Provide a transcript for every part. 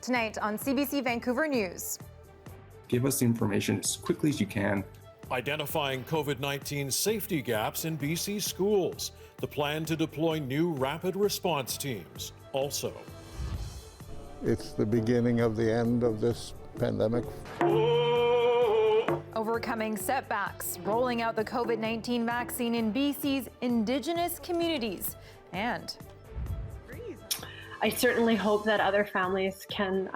Tonight on CBC Vancouver News. Give us the information as quickly as you can. Identifying COVID-19 safety gaps in BC schools. The plan to deploy new rapid response teams. Also, it's the beginning of the end of this pandemic. Overcoming setbacks, rolling out the COVID-19 vaccine in BC's Indigenous communities, and I certainly hope that other families can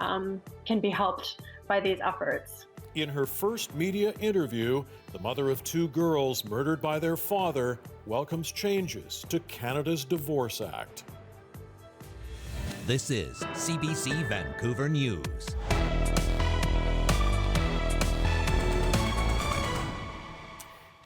be helped by these efforts. in her first media interview, the mother of two girls murdered by their father welcomes changes to Canada's Divorce Act. This is CBC Vancouver News.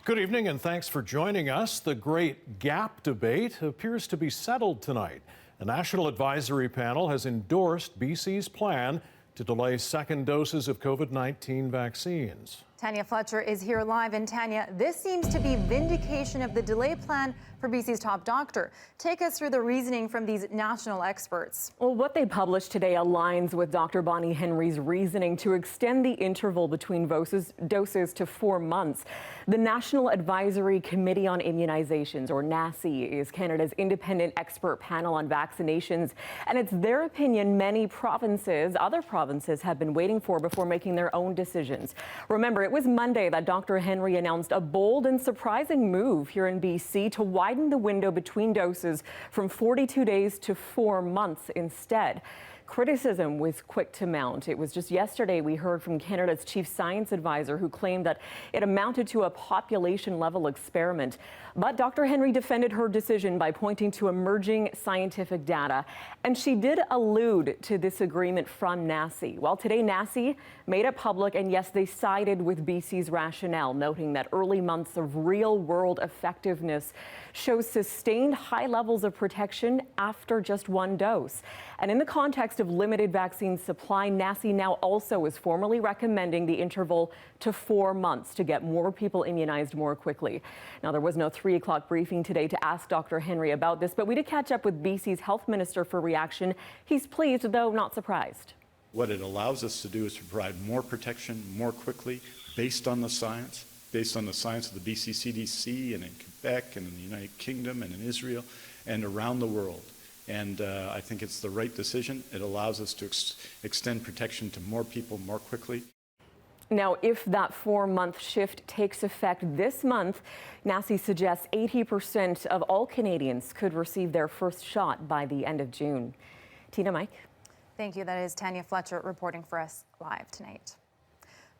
Good evening and thanks for joining us. The great gap debate appears to be settled tonight. A national advisory panel has endorsed BC's plan to delay second doses of COVID-19 vaccines. Tanya Fletcher is here live. And Tanya, this seems to be vindication of the delay plan for BC's top doctor. Take us through the reasoning from these national experts. Well, what they published today aligns with Dr. Bonnie Henry's reasoning to extend the interval between doses to 4 months. The National Advisory Committee on Immunizations, or NACI, is Canada's independent expert panel on vaccinations. And it's their opinion many other provinces have been waiting for before making their own decisions. Remember, it was Monday that Dr. Henry announced a bold and surprising move here in BC to widen the window between doses from 42 days to 4 months instead. Criticism was quick to mount. It was just yesterday we heard from Canada's chief science advisor who claimed that it amounted to a population-level experiment. But Dr. Henry defended her decision by pointing to emerging scientific data. And she did allude to this agreement from NACI. Well, today NACI made it public, and yes, they sided with BC's rationale, noting that early months of real-world effectiveness shows sustained high levels of protection after just one dose. And in the context of limited vaccine supply, NACI now also is formally recommending the interval to 4 months to get more people immunized more quickly. Now, there was no 3 o'clock briefing today to ask Dr. Henry about this, but we did catch up with BC's health minister for reaction. He's pleased, though not surprised. What it allows us to do is to provide more protection more quickly based on the science of the BC CDC and in Quebec and in the United Kingdom and in Israel and around the world. And I think it's the right decision. It allows us to extend protection to more people more quickly. Now, if that 4-month shift takes effect this month, NACI suggests 80% of all Canadians could receive their first shot by the end of June. Tina, Mike. Thank you. That is Tanya Fletcher reporting for us live tonight.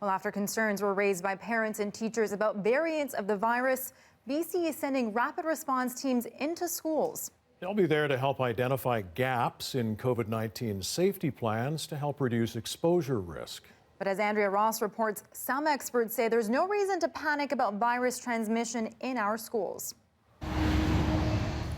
Well, after concerns were raised by parents and teachers about variants of the virus, BC is sending rapid response teams into schools. They'll be there to help identify gaps in COVID-19 safety plans to help reduce exposure risk. But as Andrea Ross reports, some experts say there's no reason to panic about virus transmission in our schools.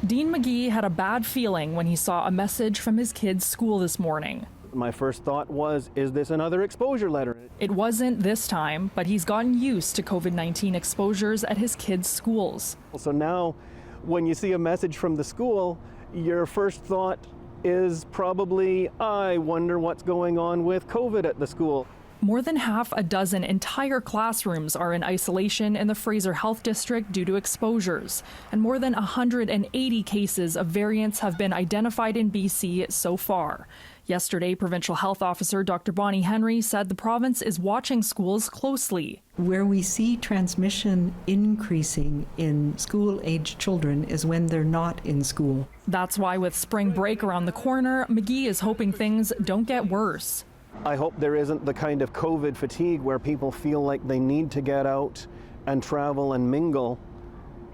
Dean McGee had a bad feeling when he saw a message from his kid's school this morning. My first thought was, is this another exposure letter? It wasn't this time, but he's gotten used to COVID-19 exposures at his kids' schools. So now, when you see a message from the school, your first thought is probably, I wonder what's going on with COVID at the school. More than half a dozen entire classrooms are in isolation in the Fraser Health District due to exposures, and more than 180 cases of variants have been identified in BC so far. Yesterday, Provincial Health Officer Dr. Bonnie Henry said the province is watching schools closely. Where we see transmission increasing in school-aged children is when they're not in school. That's why with spring break around the corner, McGee is hoping things don't get worse. I hope there isn't the kind of COVID fatigue where people feel like they need to get out and travel and mingle.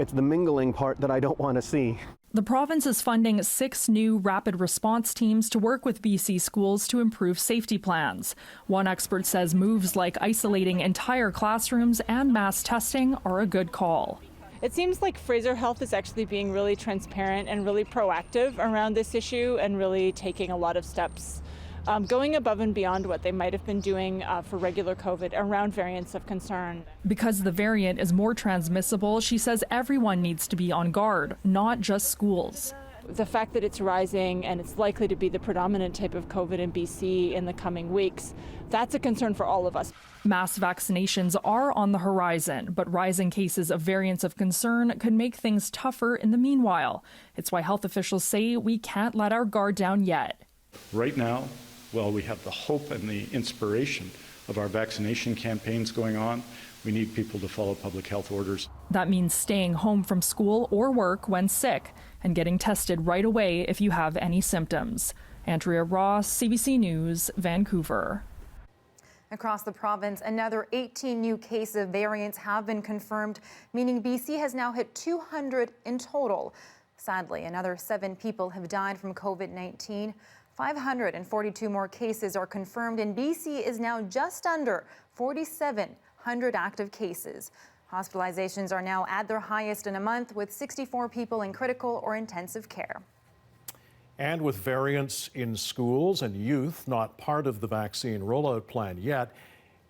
It's the mingling part that I don't want to see. The province is funding 6 new rapid response teams to work with BC schools to improve safety plans. One expert says moves like isolating entire classrooms and mass testing are a good call. It seems like Fraser Health is actually being really transparent and really proactive around this issue and really taking a lot of steps, going above and beyond what they might have been doing for regular COVID around variants of concern. Because the variant is more transmissible, she says everyone needs to be on guard, not just schools. The fact that it's rising and it's likely to be the predominant type of COVID in BC in the coming weeks, that's a concern for all of us. Mass vaccinations are on the horizon, but rising cases of variants of concern could make things tougher in the meanwhile. It's why health officials say we can't let our guard down yet. Right now, while we have the hope and the inspiration of our vaccination campaigns going on, we need people to follow public health orders. That means staying home from school or work when sick and getting tested right away if you have any symptoms. Andrea Ross, CBC News, Vancouver. Across the province, another 18 new cases of variants have been confirmed, meaning BC has now hit 200 in total. Sadly, another 7 people have died from COVID-19. 542 more cases are confirmed, and BC is now just under 4,700 active cases. Hospitalizations are now at their highest in a month, with 64 people in critical or intensive care. And with variants in schools and youth not part of the vaccine rollout plan yet,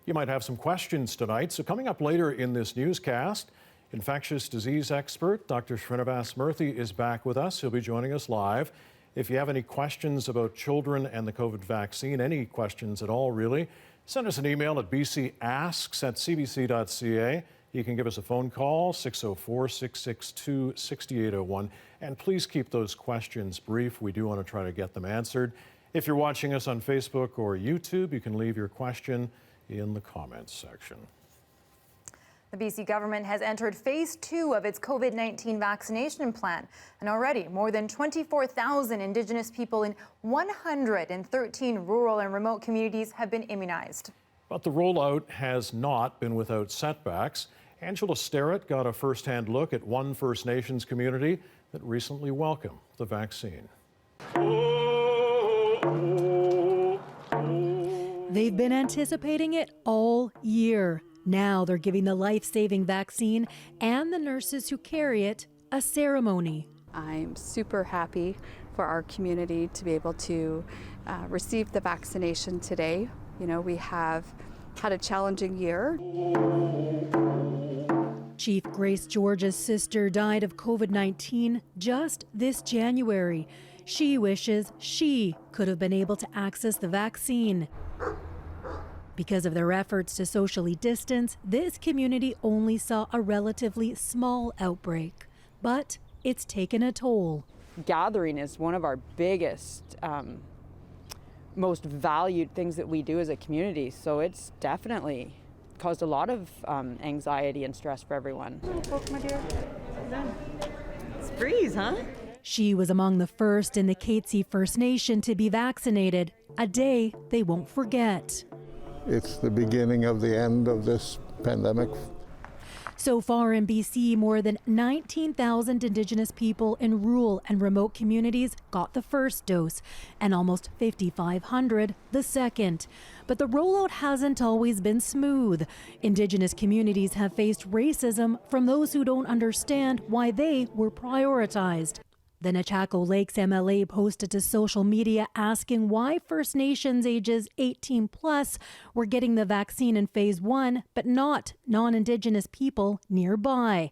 you might have some questions tonight. So coming up later in this newscast, infectious disease expert Dr. Srinivas Murthy is back with us. He'll be joining us live. If you have any questions about children and the COVID vaccine, any questions at all really, send us an email at bcasks@cbc.ca. You can give us a phone call, 604-662-6801. And please keep those questions brief. We do want to try to get them answered. If you're watching us on Facebook or YouTube, you can leave your question in the comments section. The BC government has entered phase 2 of its COVID-19 vaccination plan, and already more than 24,000 Indigenous people in 113 rural and remote communities have been immunized. But the rollout has not been without setbacks. Angela Sterrett got a first-hand look at one First Nations community that recently welcomed the vaccine. They've been anticipating it all year. Now they're giving the life-saving vaccine and the nurses who carry it a ceremony. I'm super happy for our community to be able to receive the vaccination today. You know, we have had a challenging year. Chief Grace George's sister died of COVID-19 just this January. She wishes she could have been able to access the vaccine. Because of their efforts to socially distance, this community only saw a relatively small outbreak. But it's taken a toll. Gathering is one of our biggest, most valued things that we do as a community. So it's definitely caused a lot of anxiety and stress for everyone. It's breeze, huh? She was among the first in the Katzie First Nation to be vaccinated, a day they won't forget. It's the beginning of the end of this pandemic. So far in BC, more than 19,000 Indigenous people in rural and remote communities got the first dose, and almost 5,500 the second. But the rollout hasn't always been smooth. Indigenous communities have faced racism from those who don't understand why they were prioritized. The Nechako Lakes MLA posted to social media asking why First Nations ages 18 plus were getting the vaccine in phase 1, but not non-Indigenous people nearby.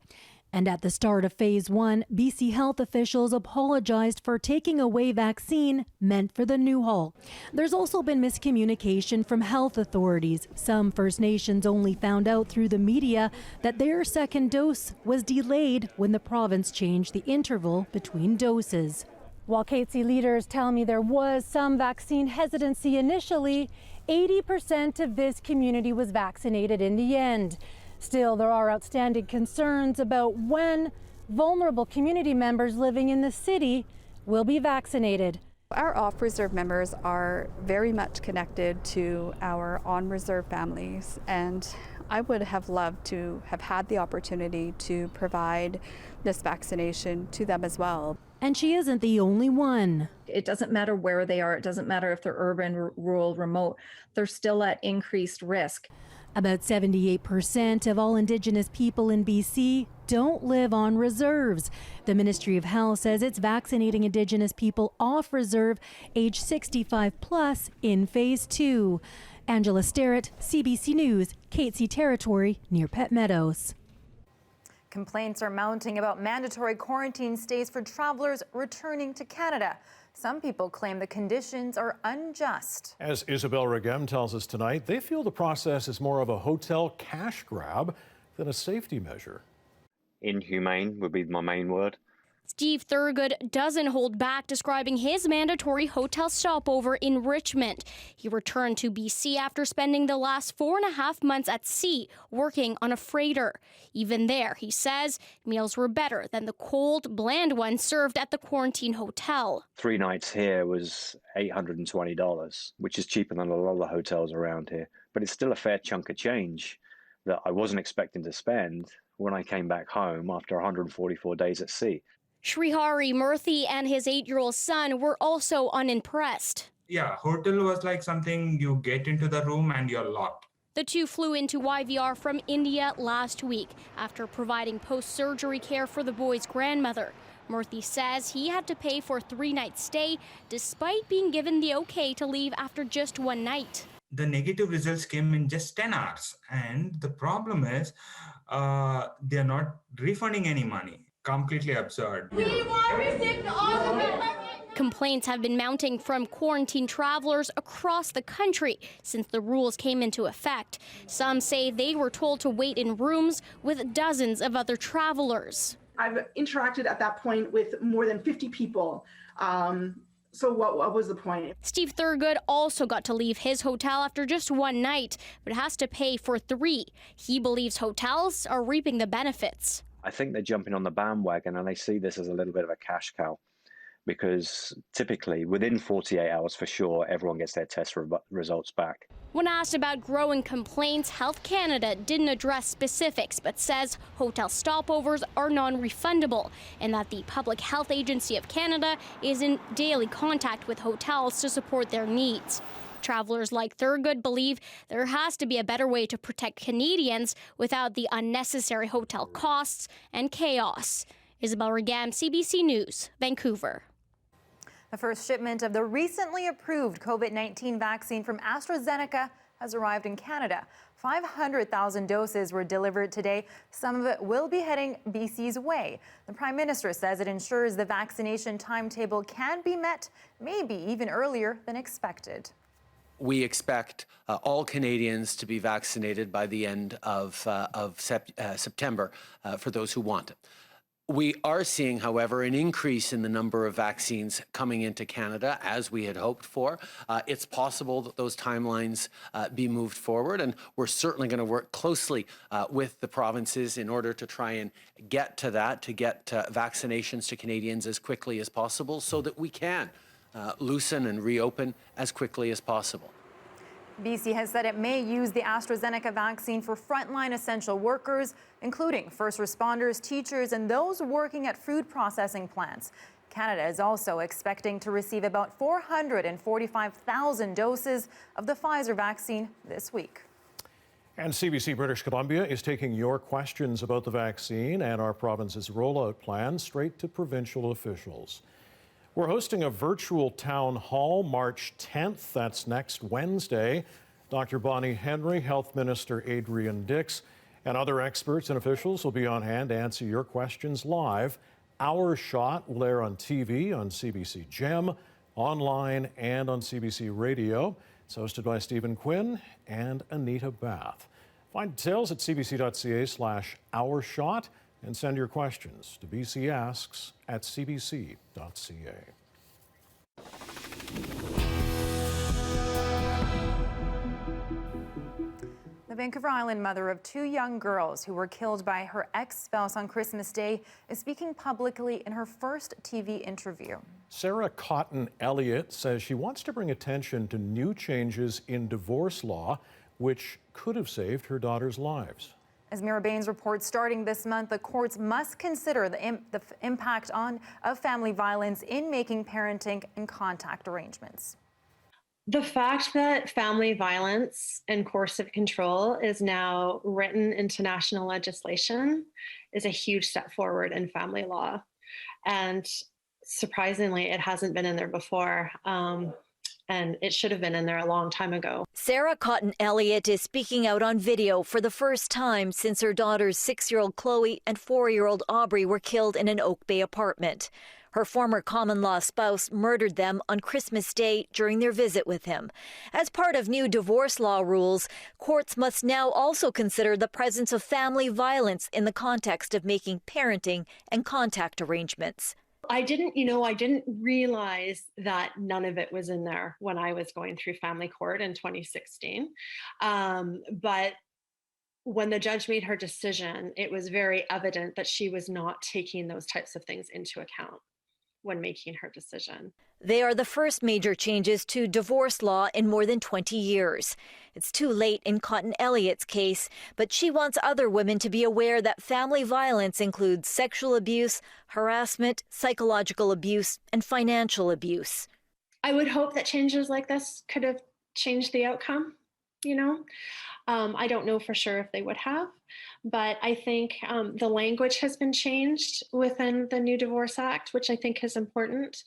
And at the start of phase 1, BC health officials apologized for taking away vaccine meant for the Newhall. There's also been miscommunication from health authorities. Some First Nations only found out through the media that their second dose was delayed when the province changed the interval between doses. While Katzie leaders tell me there was some vaccine hesitancy initially, 80% of this community was vaccinated in the end. Still, there are outstanding concerns about when vulnerable community members living in the city will be vaccinated. Our off-reserve members are very much connected to our on-reserve families, and I would have loved to have had the opportunity to provide this vaccination to them as well. And she isn't the only one. It doesn't matter where they are. It doesn't matter if they're urban, rural, remote. They're still at increased risk. About 78% of all Indigenous people in BC don't live on reserves. The Ministry of Health says it's vaccinating Indigenous people off reserve age 65 plus in phase 2. Angela Sterrett, CBC News, Katzie Territory near Pet Meadows. Complaints are mounting about mandatory quarantine stays for travelers returning to Canada. Some people claim the conditions are unjust. As Isabel Regem tells us tonight, they feel the process is more of a hotel cash grab than a safety measure. Inhumane would be my main word. Steve Thurgood doesn't hold back describing his mandatory hotel stopover in Richmond. He returned to BC after spending the last 4.5 months at sea working on a freighter. Even there, he says, meals were better than the cold, bland ones served at the quarantine hotel. 3 nights here was $820, which is cheaper than a lot of the hotels around here. But it's still a fair chunk of change that I wasn't expecting to spend when I came back home after 144 days at sea. Srihari Murthy and his 8-year-old son were also unimpressed. Yeah, hotel was like something you get into the room and you're locked. The two flew into YVR from India last week after providing post-surgery care for the boy's grandmother. Murthy says he had to pay for a 3-night stay despite being given the okay to leave after just 1 night. The negative results came in just 10 hours. And the problem is they're not refunding any money. Completely absurd. Complaints have been mounting from quarantine travelers across the country since the rules came into effect. Some say they were told to wait in rooms with dozens of other travelers. I've interacted at that point with more than 50 people. So what was the point? Steve Thurgood also got to leave his hotel after just 1 night, but has to pay for 3. He believes hotels are reaping the benefits. I think they're jumping on the bandwagon and they see this as a little bit of a cash cow, because typically within 48 hours for sure, everyone gets their test results back. When asked about growing complaints, Health Canada didn't address specifics, but says hotel stopovers are non-refundable and that the Public Health Agency of Canada is in daily contact with hotels to support their needs. Travelers like Thurgood believe there has to be a better way to protect Canadians without the unnecessary hotel costs and chaos. Isabel Regam, CBC News, Vancouver. The first shipment of the recently approved COVID-19 vaccine from AstraZeneca has arrived in Canada. 500,000 doses were delivered today. Some of it will be heading BC's way. The Prime Minister says it ensures the vaccination timetable can be met, maybe even earlier than expected. We expect all Canadians to be vaccinated by the end of September for those who want it. We are seeing, however, an increase in the number of vaccines coming into Canada, as we had hoped for. It's possible that those timelines be moved forward, and we're certainly going to work closely with the provinces in order to try and get to that, to get vaccinations to Canadians as quickly as possible so that we can loosen and reopen as quickly as possible. BC has said it may use the AstraZeneca vaccine for frontline essential workers, including first responders, teachers, and those working at food processing plants. Canada is also expecting to receive about 445,000 doses of the Pfizer vaccine this week. And CBC British Columbia is taking your questions about the vaccine and our province's rollout plan straight to provincial officials. We're hosting a virtual town hall March 10th. That's next Wednesday. Dr. Bonnie Henry, Health Minister Adrian Dix, and other experts and officials will be on hand to answer your questions live. Our Shot will air on TV, on CBC Gem, online, and on CBC Radio. It's hosted by Stephen Quinn and Anita Bath. Find details at cbc.ca/OurShot. And send your questions to bcasks@cbc.ca. The Vancouver Island mother of 2 young girls who were killed by her ex-spouse on Christmas Day is speaking publicly in her first TV interview. Sarah Cotton Elliott says she wants to bring attention to new changes in divorce law, which could have saved her daughters' lives. As Mira Baines reports, starting this month, the courts must consider the impact of family violence in making parenting and contact arrangements. The fact that family violence and coercive control is now written into national legislation is a huge step forward in family law. And surprisingly, it hasn't been in there before. and it should have been in there a long time ago. Sarah Cotton Elliott is speaking out on video for the first time since her daughter's 6-year-old Chloe and 4-year-old Aubrey were killed in an Oak Bay apartment. Her former common-law spouse murdered them on Christmas Day during their visit with him. As part of new divorce law rules, courts must now also consider the presence of family violence in the context of making parenting and contact arrangements. I didn't realize that none of it was in there when I was going through family court in 2016. But when the judge made her decision, it was very evident that she was not taking those types of things into account when making her decision. They are the first major changes to divorce law in more than 20 years. It's too late in Cotton Elliott's case, but she wants other women to be aware that family violence includes sexual abuse, harassment, psychological abuse, and financial abuse. I would hope that changes like this could have changed the outcome, I don't know for sure if they would have, but I think the language has been changed within the new Divorce Act, which I think is important.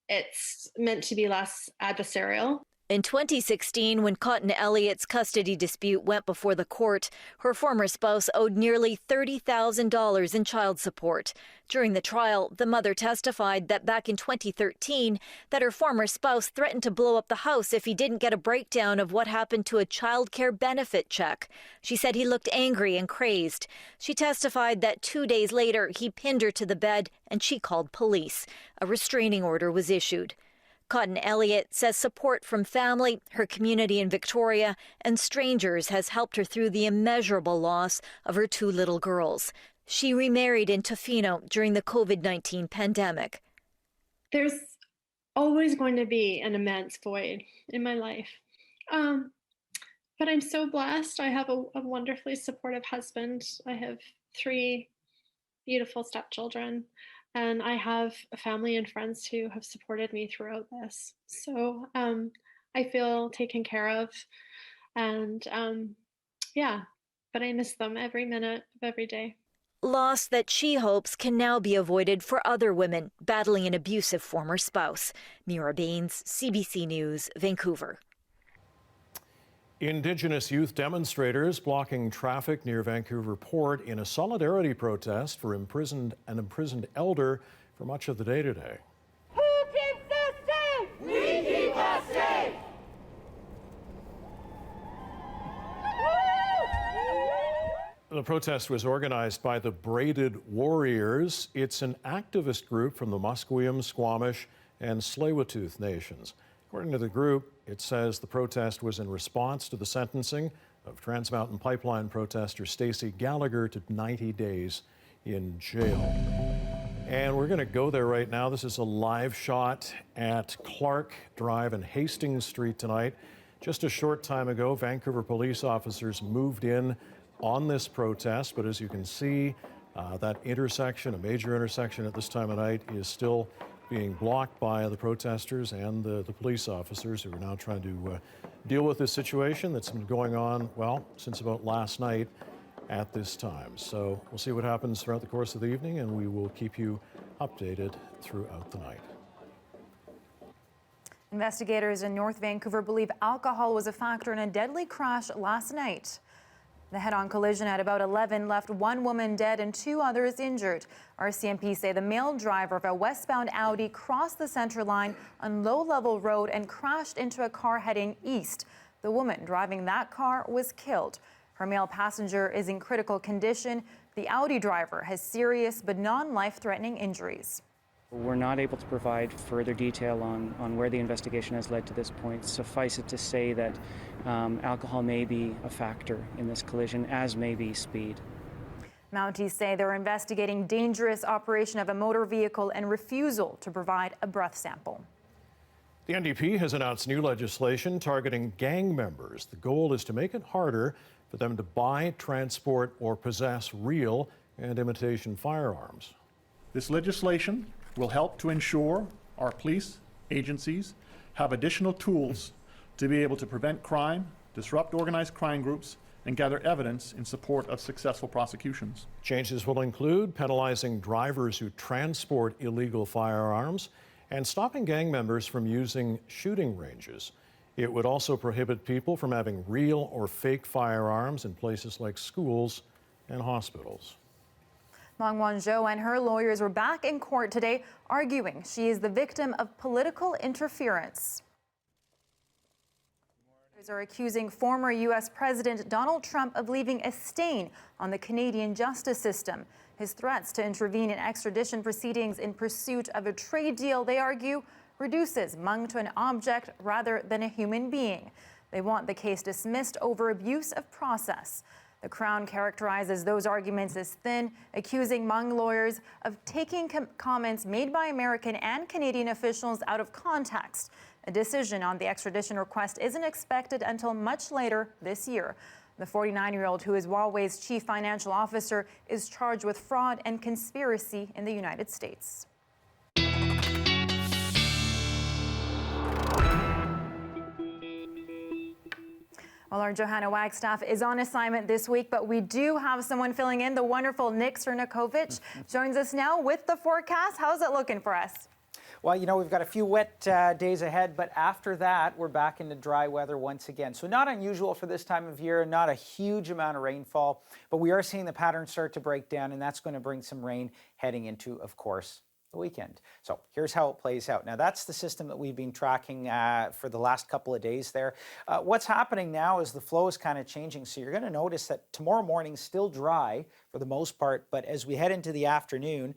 It's meant to be less adversarial. In 2016, when Cotton Elliott's custody dispute went before the court, her former spouse owed nearly $30,000 in child support. During the trial, the mother testified that back in 2013, that her former spouse threatened to blow up the house if he didn't get a breakdown of what happened to a child care benefit check. She said he looked angry and crazed. She testified that 2 days later, he pinned her to the bed and she called police. A restraining order was issued. Cotton Elliott says support from family, her community in Victoria, and strangers has helped her through the immeasurable loss of her 2 little girls. She remarried in Tofino during the COVID-19 pandemic. There's always going to be an immense void in my life. But I'm so blessed. I have a wonderfully supportive husband. I have 3 beautiful stepchildren. And I have a family and friends who have supported me throughout this. So I feel taken care of. And but I miss them every minute of every day. Loss that she hopes can now be avoided for other women battling an abusive former spouse. Mira Baines, CBC News, Vancouver. Indigenous youth demonstrators blocking traffic near Vancouver Port in a solidarity protest for an imprisoned elder for much of the day today. Who keeps us safe? We keep us safe. The protest was organized by the Braided Warriors. It's an activist group from the Musqueam, Squamish, and Tsleil-Waututh nations. According to the group, it says the protest was in response to the sentencing of Trans Mountain Pipeline protester Stacey Gallagher to 90 days in jail. And we're going to go there right now. This is a live shot at Clark Drive and Hastings Street tonight. Just a short time ago, Vancouver police officers moved in on this protest, but as you can see, that intersection, a major intersection at this time of night, is still being blocked by the protesters and the police officers who are now trying to deal with this situation that's been going on, well, since about last night at this time. So we'll see what happens throughout the course of the evening, and we will keep you updated throughout the night. Investigators in North Vancouver believe alcohol was a factor in a deadly crash last night. The head-on collision at about 11 left 1 woman dead and 2 others injured. RCMP say the male driver of a westbound Audi crossed the center line on low-level road and crashed into a car heading east. The woman driving that car was killed. Her male passenger is in critical condition. The Audi driver has serious but non-life-threatening injuries. We're not able to provide further detail on where the investigation has led to this point. Suffice it to say that alcohol may be a factor in this collision, as may be speed. Mounties say they're investigating dangerous operation of a motor vehicle and refusal to provide a breath sample. The NDP has announced new legislation targeting gang members. The goal is to make it harder for them to buy, transport, or possess real and imitation firearms. This legislation will help to ensure our police agencies have additional tools to be able to prevent crime, disrupt organized crime groups, and gather evidence in support of successful prosecutions. Changes will include penalizing drivers who transport illegal firearms and stopping gang members from using shooting ranges. It would also prohibit people from having real or fake firearms in places like schools and hospitals. Meng Wanzhou and her lawyers were back in court today arguing she is the victim of political interference. Lawyers are accusing former U.S. President Donald Trump of leaving a stain on the Canadian justice system. His threats to intervene in extradition proceedings in pursuit of a trade deal, they argue, reduces Meng to an object rather than a human being. They want the case dismissed over abuse of process. The Crown characterizes those arguments as thin, accusing Meng lawyers of taking comments made by American and Canadian officials out of context. A decision on the extradition request isn't expected until much later this year. The 49-year-old, who is Huawei's chief financial officer, is charged with fraud and conspiracy in the United States. Well, our Johanna Wagstaff is on assignment this week, but we do have someone filling in. The wonderful Nick Cernakovic joins us now with the forecast. How's it looking for us? Well, you know, we've got a few wet days ahead, but after that, we're back into dry weather once again. So not unusual for this time of year, not a huge amount of rainfall, but we are seeing the pattern start to break down, and that's going to bring some rain heading into, of course, the weekend. So here's how it plays out. Now, that's the system that we've been tracking for the last couple of days there. What's happening now is the flow is kind of changing. So you're going to notice that tomorrow morning still dry for the most part, but as we head into the afternoon,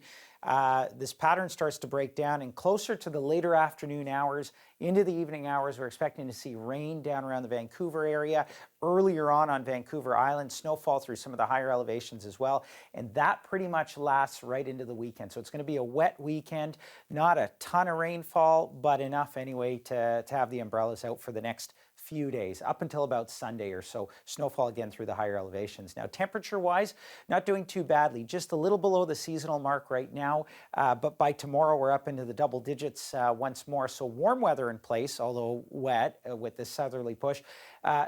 this pattern starts to break down, and closer to the later afternoon hours into the evening hours, we're expecting to see rain down around the Vancouver area, earlier on Vancouver Island, snowfall through some of the higher elevations as well, and that pretty much lasts right into the weekend. So it's going to be a wet weekend, not a ton of rainfall, but enough anyway to have the umbrellas out for the next few days, up until about Sunday or so. Snowfall again through the higher elevations. Now, temperature-wise, not doing too badly, just a little below the seasonal mark right now, but by tomorrow we're up into the double digits once more. So warm weather in place, although wet with this southerly push.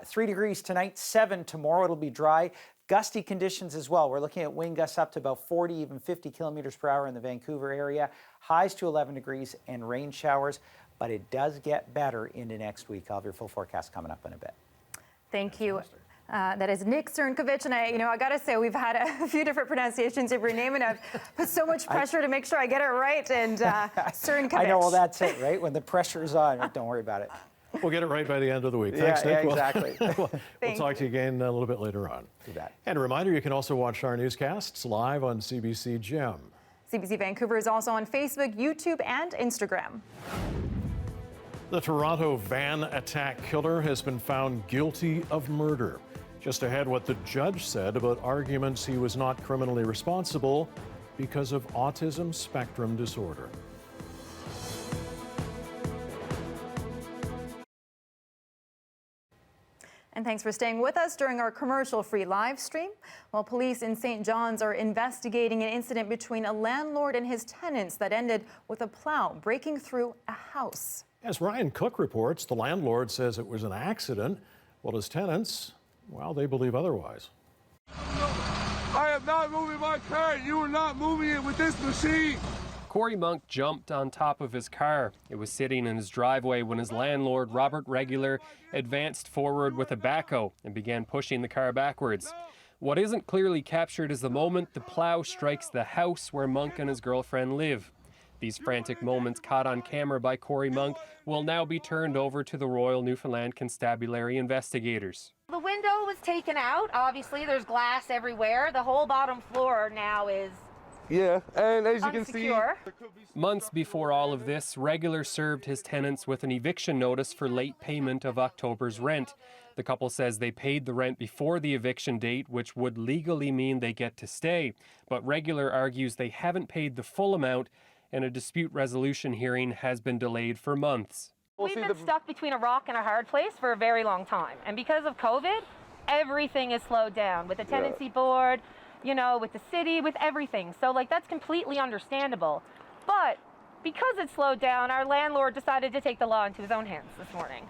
3 degrees tonight, 7 tomorrow. It'll be dry. Gusty conditions as well. We're looking at wind gusts up to about 40, even 50 kilometers per hour in the Vancouver area. Highs to 11 degrees and rain showers. But it does get better into next week. I'll have your full forecast coming up in a bit. Thank you. That is Nick Cernakovic, and I got to say, we've had a few different pronunciations of your name, and I've put so much pressure to make sure I get it right. And Cernakovic. I know, well, that's it, right? When the pressure's on, don't worry about it. We'll get it right by the end of the week. Thanks, Nick. Yeah, exactly. We'll talk to you again a little bit later on. Do that. And a reminder, you can also watch our newscasts live on CBC Gem. CBC Vancouver is also on Facebook, YouTube, and Instagram. The Toronto van attack killer has been found guilty of murder. Just ahead, what the judge said about arguments he was not criminally responsible because of autism spectrum disorder. And thanks for staying with us during our commercial-free live stream. While police in St. John's are investigating an incident between a landlord and his tenants that ended with a plow breaking through a house. As Ryan Cook reports, the landlord says it was an accident, while his tenants, well, they believe otherwise. I am not moving my car. You are not moving it with this machine. Corey Monk jumped on top of his car. It was sitting in his driveway when his landlord, Robert Regular, advanced forward with a backhoe and began pushing the car backwards. What isn't clearly captured is the moment the plow strikes the house where Monk and his girlfriend live. These frantic moments caught on camera by Corey Monk will now be turned over to the Royal Newfoundland Constabulary investigators. The window was taken out. Obviously, there's glass everywhere. The whole bottom floor now is and as you unsecure. can see, Months before all of this, Regular served his tenants with an eviction notice for late payment of October's rent. The couple says they paid the rent before the eviction date, which would legally mean they get to stay. But Regular argues they haven't paid the full amount, and a dispute resolution hearing has been delayed for months. We've been stuck between a rock and a hard place for a very long time. And because of COVID, everything is slowed down with the tenancy board, with the city, with everything. So that's completely understandable. But because it's slowed down, our landlord decided to take the law into his own hands this morning.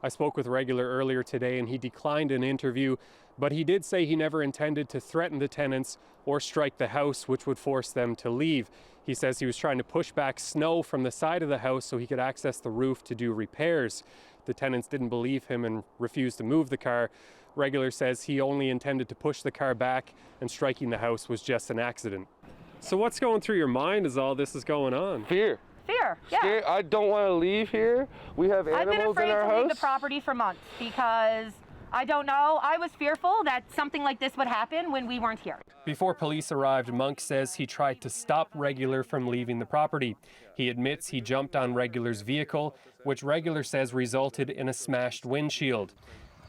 I spoke with Regular earlier today and he declined an interview, but he did say he never intended to threaten the tenants or strike the house, which would force them to leave. He says he was trying to push back snow from the side of the house so he could access the roof to do repairs. The tenants didn't believe him and refused to move the car. Regular says he only intended to push the car back and striking the house was just an accident. So what's going through your mind as all this is going on? Fear. Fear, yeah. Scared. I don't want to leave here. We have I've been animals afraid in our to house. leave the property for months because I don't know. I was fearful that something like this would happen when we weren't here. Before police arrived, Monk says he tried to stop Regular from leaving the property. He admits he jumped on Regular's vehicle, which Regular says resulted in a smashed windshield.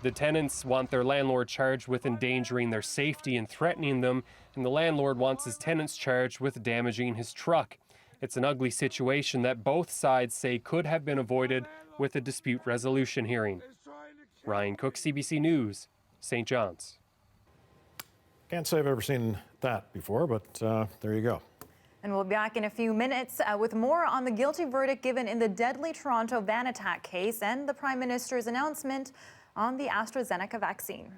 The tenants want their landlord charged with endangering their safety and threatening them, and the landlord wants his tenants charged with damaging his truck. It's an ugly situation that both sides say could have been avoided with a dispute resolution hearing. Ryan Cook, CBC News, St. John's. Can't say I've ever seen that before, but there you go. And we'll be back in a few minutes with more on the guilty verdict given in the deadly Toronto van attack case and the Prime Minister's announcement on the AstraZeneca vaccine.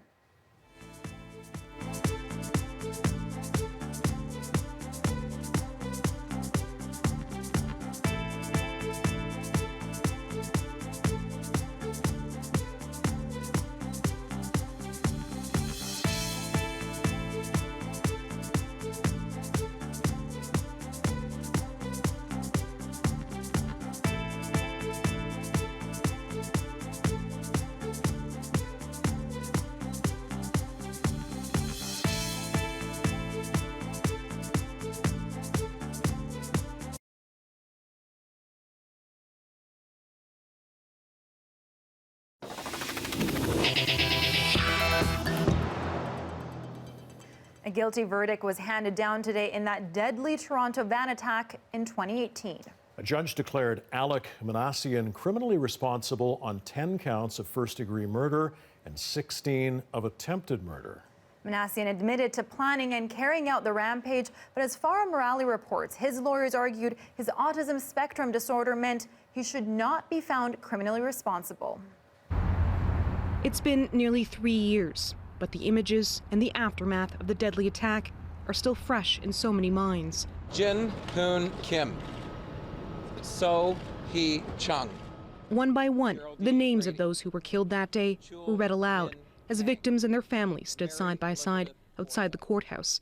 A guilty verdict was handed down today in that deadly Toronto van attack in 2018. A judge declared Alec Manassian criminally responsible on 10 counts of first-degree murder and 16 of attempted murder. Manassian admitted to planning and carrying out the rampage, but as Farah Morali reports, his lawyers argued his autism spectrum disorder meant he should not be found criminally responsible. It's been nearly 3 years, but the images and the aftermath of the deadly attack are still fresh in so many minds. Jin Hoon Kim, So Hee Chung. One by one, the names of those who were killed that day were read aloud as victims and their families stood side by side outside the courthouse.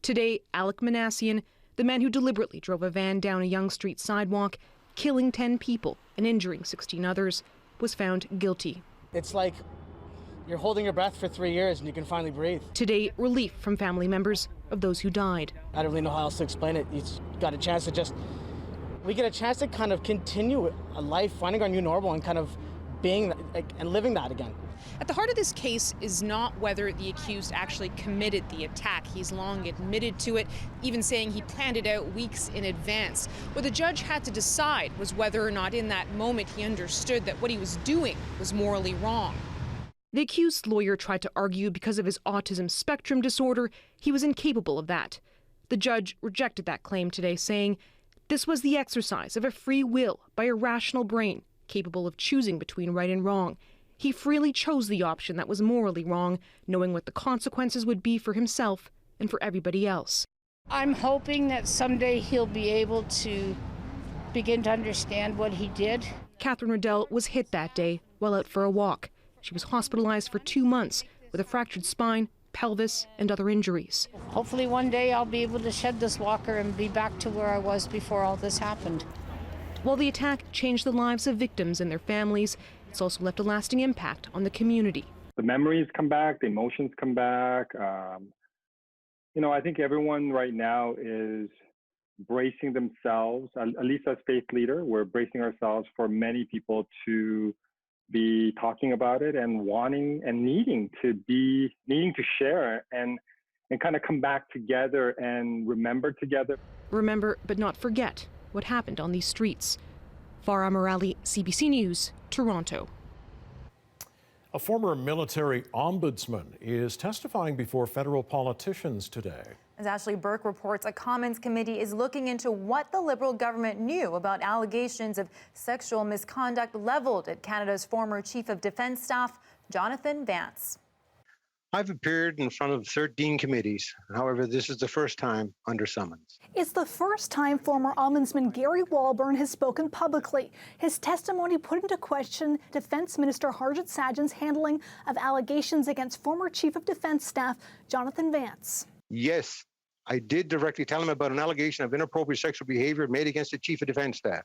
Today, Alec Manassian, the man who deliberately drove a van down a Yonge Street sidewalk, killing 10 people and injuring 16 others, was found guilty. It's like you're holding your breath for 3 years and you can finally breathe. Today, relief from family members of those who died. I don't really know how else to explain it. We get a chance to kind of continue a life, finding our new normal and kind of being and living that again. At the heart of this case is not whether the accused actually committed the attack. He's long admitted to it, even saying he planned it out weeks in advance. What the judge had to decide was whether or not in that moment he understood that what he was doing was morally wrong. The accused's lawyer tried to argue because of his autism spectrum disorder, he was incapable of that. The judge rejected that claim today, saying this was the exercise of a free will by a rational brain capable of choosing between right and wrong. He freely chose the option that was morally wrong, knowing what the consequences would be for himself and for everybody else. I'm hoping that someday he'll be able to begin to understand what he did. Catherine Riddell was hit that day while out for a walk. She was hospitalized for 2 months with a fractured spine, pelvis, and other injuries. Hopefully one day I'll be able to shed this walker and be back to where I was before all this happened. While the attack changed the lives of victims and their families, it's also left a lasting impact on the community. The memories come back, the emotions come back. I think everyone right now is bracing themselves, at least as faith leader, we're bracing ourselves for many people to be talking about it and wanting and needing to share and kind of come back together and remember together. Remember, but not forget what happened on these streets. Farah Morali, CBC News, Toronto. A former military ombudsman is testifying before federal politicians today. As Ashley Burke reports, a Commons committee is looking into what the Liberal government knew about allegations of sexual misconduct leveled at Canada's former Chief of Defence Staff, Jonathan Vance. I've appeared in front of 13 committees. However, this is the first time under summons. It's the first time former Ombudsman Gary Walbourne has spoken publicly. His testimony put into question Defence Minister Harjit Sajjan's handling of allegations against former Chief of Defence Staff Jonathan Vance. Yes, I did directly tell him about an allegation of inappropriate sexual behavior made against the Chief of Defence Staff.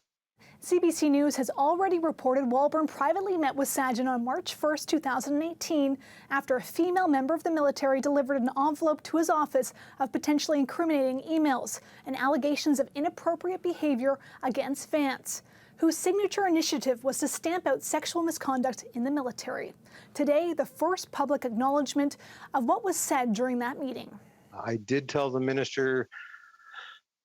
CBC News has already reported Walbourne privately met with Sajjan on March 1, 2018, after a female member of the military delivered an envelope to his office of potentially incriminating emails and allegations of inappropriate behavior against Vance, whose signature initiative was to stamp out sexual misconduct in the military. Today, the first public acknowledgement of what was said during that meeting. I did tell the minister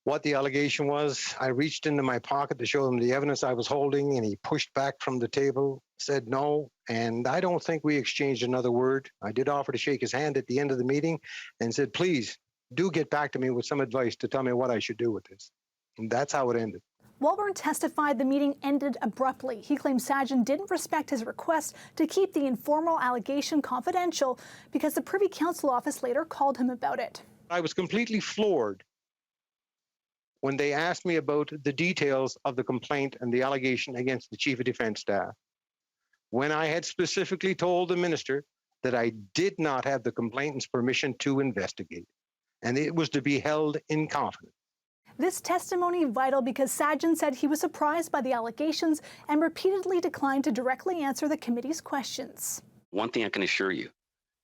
what the allegation was. I reached into my pocket to show him the evidence I was holding, and he pushed back from the table, said no, and I don't think we exchanged another word. I did offer to shake his hand at the end of the meeting and said, please, do get back to me with some advice to tell me what I should do with this. And that's how it ended. Walbourne testified the meeting ended abruptly. He claimed Sajjan didn't respect his request to keep the informal allegation confidential because the Privy Council office later called him about it. I was completely floored when they asked me about the details of the complaint and the allegation against the Chief of Defence Staff, when I had specifically told the minister that I did not have the complainant's permission to investigate, and it was to be held in confidence. This testimony vital because Sajjan said he was surprised by the allegations and repeatedly declined to directly answer the committee's questions. One thing I can assure you,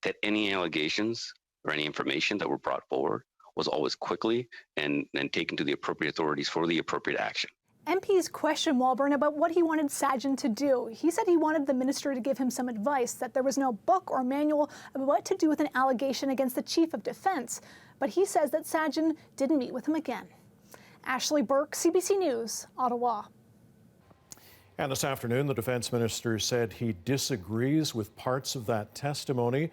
that any allegations or any information that were brought forward was always quickly and taken to the appropriate authorities for the appropriate action. MPs questioned Walbourne about what he wanted Sajjan to do. He said he wanted the minister to give him some advice, that there was no book or manual about what to do with an allegation against the Chief of Defence. But he says that Sajjan didn't meet with him again. Ashley Burke, CBC News, Ottawa. And this afternoon, the Defence Minister said he disagrees with parts of that testimony.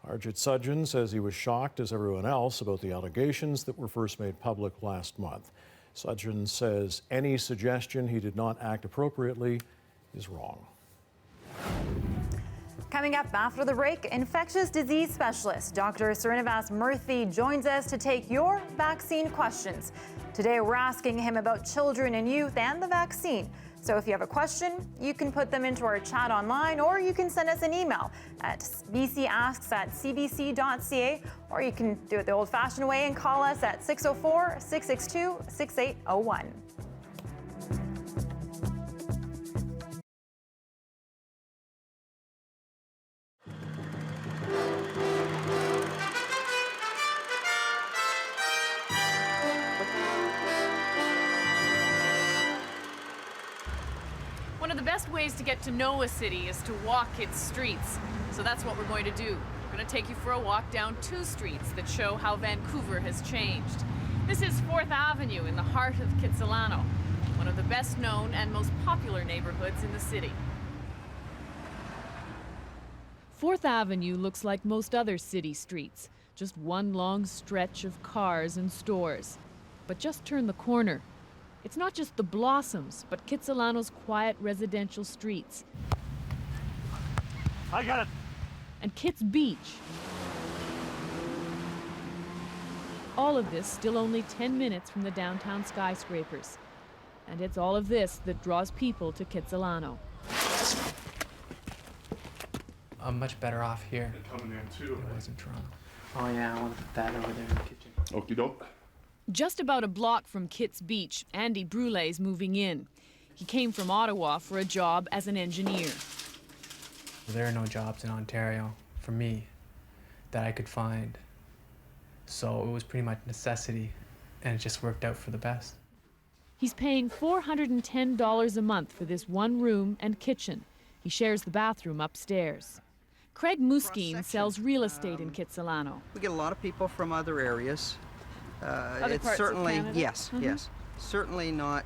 Harjit Sajjan says he was shocked, as everyone else, about the allegations that were first made public last month. Sajjan says any suggestion he did not act appropriately is wrong. Coming up after the break, infectious disease specialist Dr. Srinivas Murthy joins us to take your vaccine questions. Today, we're asking him about children and youth and the vaccine. So if you have a question, you can put them into our chat online, or you can send us an email at bcasks@cbc.ca, or you can do it the old-fashioned way and call us at 604-662-6801. One of the best ways to get to know a city is to walk its streets. So that's what we're going to do. We're going to take you for a walk down two streets that show how Vancouver has changed. This is 4th Avenue in the heart of Kitsilano, one of the best known and most popular neighborhoods in the city. 4th Avenue looks like most other city streets, just one long stretch of cars and stores. But just turn the corner. It's not just the Blossoms, but Kitsilano's quiet residential streets. I got it. And Kit's Beach. All of this still only 10 minutes from the downtown skyscrapers. And it's all of this that draws people to Kitsilano. I'm much better off here. They're coming in too. It was in Toronto. Oh yeah, I want to put that over there in the kitchen. Okie doke. Just about a block from Kit's Beach, Andy Brulet's moving in. He came from Ottawa for a job as an engineer. There are no jobs in Ontario for me that I could find. So it was pretty much necessity, and it just worked out for the best. He's paying $410 a month for this one room and kitchen. He shares the bathroom upstairs. Craig Muskeen sells real estate in Kitsilano. We get a lot of people from other areas. Other parts certainly, of Canada? yes, yes. Certainly not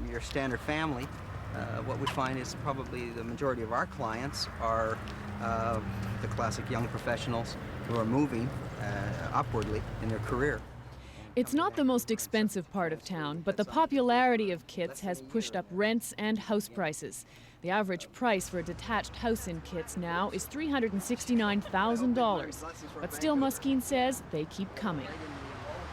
your standard family. what we find is probably the majority of our clients are the classic young professionals who are moving upwardly in their career. It's not the most expensive part of town, but the popularity of Kits has pushed up rents and house prices. The average price for a detached house in Kits now is $369,000. But still, Muskeen says they keep coming.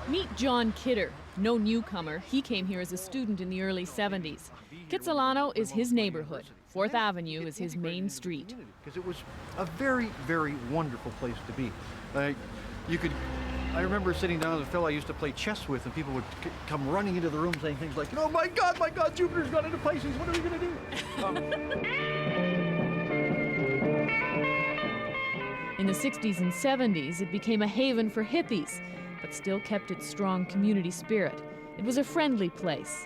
Meet John Kidder, no newcomer. He came here as a student in the early 70s. Kitsilano is his neighborhood. 4th Avenue is his main street. Because it was a very, very wonderful place to be. I remember sitting down with a fellow I used to play chess with, and people would come running into the room saying things like, "Oh my God, Jupiter's gone into Pisces. What are we going to do?" In the 60s and 70s, it became a haven for hippies, but still kept its strong community spirit. It was a friendly place.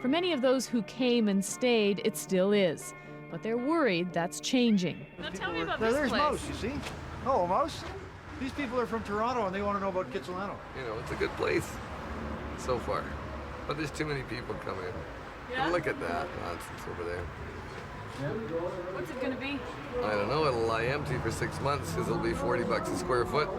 For many of those who came and stayed, it still is. But they're worried that's changing. Now tell me about this There's place. Mouse, you see? Oh, Mouse? These people are from Toronto and they want to know about Kitsilano. You know, it's a good place so far. But there's too many people come in. Yeah? And look at that nonsense over there. What's it gonna be? I don't know, it'll lie empty for 6 months because it'll be $40 a square foot.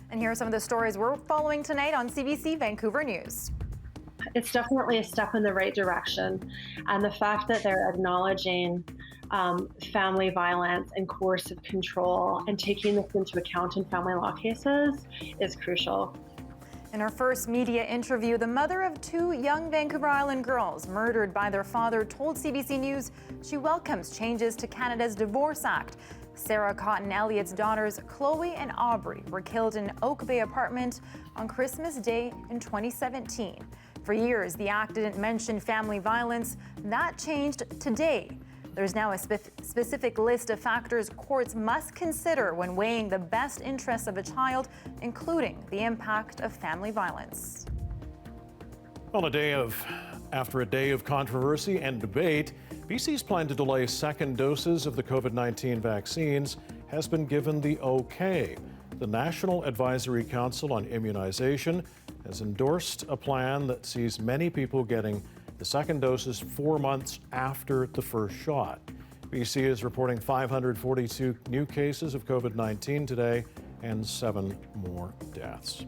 And here are some of the stories we're following tonight on CBC Vancouver News. It's definitely a step in the right direction. And the fact that they're acknowledging family violence and coercive control and taking this into account in family law cases is crucial. In her first media interview, the mother of 2 young Vancouver Island girls murdered by their father told CBC News she welcomes changes to Canada's Divorce Act. Sarah Cotton Elliott's daughters, Chloe and Aubrey, were killed in an Oak Bay apartment on Christmas Day in 2017. For years, the act didn't mention family violence. That changed today. There's now a specific list of factors courts must consider when weighing the best interests of a child, including the impact of family violence. Well, after a day of controversy and debate, BC's plan to delay second doses of the COVID-19 vaccines has been given the okay. The National Advisory Council on Immunization has endorsed a plan that sees many people getting the second doses 4 months after the first shot. BC is reporting 542 new cases of COVID-19 today and 7 more deaths.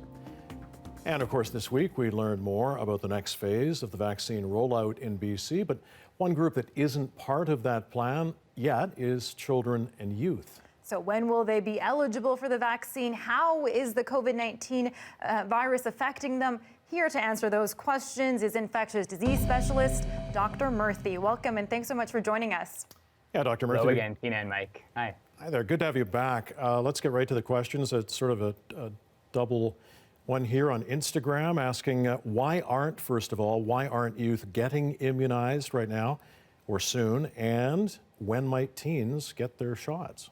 And of course, this week we learned more about the next phase of the vaccine rollout in BC, but one group that isn't part of that plan yet is children and youth. So when will they be eligible for the vaccine? How is the COVID-19 virus affecting them? Here to answer those questions is infectious disease specialist, Dr. Murthy. Welcome and thanks so much for joining us. Yeah, Dr. Murthy. Hello again, Tina and Mike. Hi. Hi there, good to have you back. Let's get right to the questions. It's sort of a double one here on Instagram asking first of all, why aren't youth getting immunized right now or soon? And when might teens get their shots?